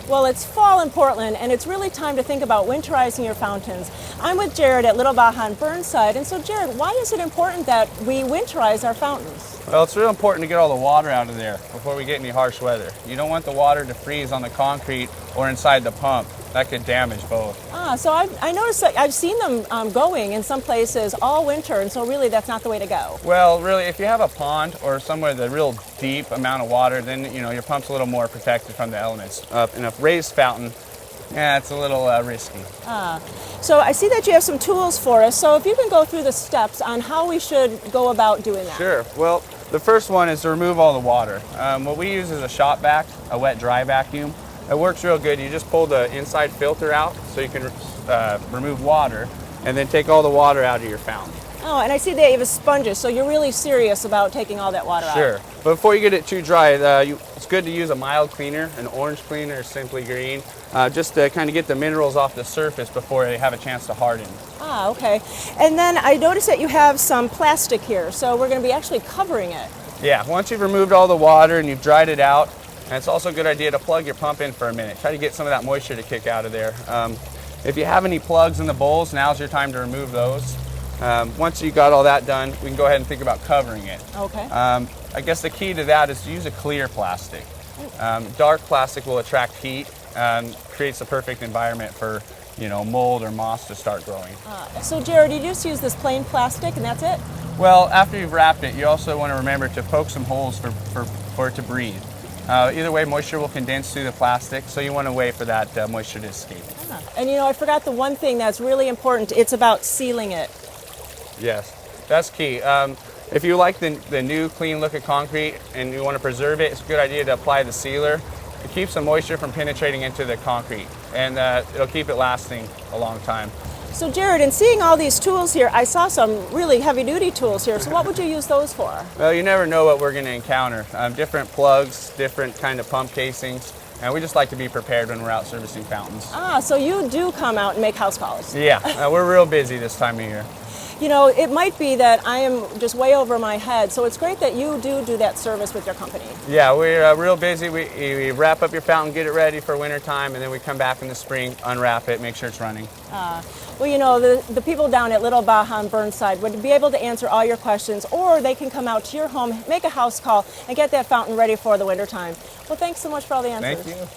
Well, it's fall in Portland, and it's really time to think about winterizing your fountains. I'm with Jared at Little Baja on Burnside, and so Jared, why is it important that we winterize our fountains? Well, it's real important to get all the water out of there before we get any harsh weather. You don't want the water to freeze on the concrete or inside the pump. That could damage both. So I noticed that I've seen them going in some places all winter, and so really that's not the way to go. Well, really, if you have a pond or somewhere with a real deep amount of water, then your pump's a little more protected from the elements. In a raised fountain, yeah, it's a little risky. So I see that you have some tools for us, so if you can go through the steps on how we should go about doing that. Sure. Well, the first one is to remove all the water. What we use is a shop vac, a wet dry vacuum. It works real good. You just pull the inside filter out so you can remove water, and then take all the water out of your fountain. Oh, and I see that you have sponges, so you're really serious about taking all that water out. Sure. But before you get it too dry, it's good to use a mild cleaner, an orange cleaner or Simply Green, just to kind of get the minerals off the surface before they have a chance to harden. Okay. And then I noticed that you have some plastic here, so we're going to be actually covering it. Yeah, once you've removed all the water and you've dried it out, and it's also a good idea to plug your pump in for a minute. Try to get some of that moisture to kick out of there. If you have any plugs in the bowls, now's your time to remove those. Once you got all that done, we can go ahead and think about covering it. Okay. I guess the key to that is to use a clear plastic. Dark plastic will attract heat and creates the perfect environment for mold or moss to start growing. So Jared, you just use this plain plastic and that's it? Well, after you've wrapped it, you also want to remember to poke some holes for it to breathe. Either way, moisture will condense through the plastic, so you want to wait for that moisture to escape. And I forgot the one thing that's really important. It's about sealing it. Yes, that's key. If you like the new clean look of concrete and you want to preserve it, it's a good idea to apply the sealer. It keeps the moisture from penetrating into the concrete, and it'll keep it lasting a long time. So Jared, in seeing all these tools here, I saw some really heavy-duty tools here. So what would you use those for? Well, you never know what we're going to encounter. Different plugs, different kind of pump casings, and we just like to be prepared when we're out servicing fountains. So you do come out and make house calls? Yeah, we're real busy this time of year. It might be that I am just way over my head, so it's great that you do that service with your company. Yeah, we're real busy. We wrap up your fountain, get it ready for winter time, and then we come back in the spring, unwrap it, make sure it's running. Well, the people down at Little Baja on Burnside would be able to answer all your questions, or they can come out to your home, make a house call, and get that fountain ready for the winter time. Well, thanks so much for all the answers. Thank you.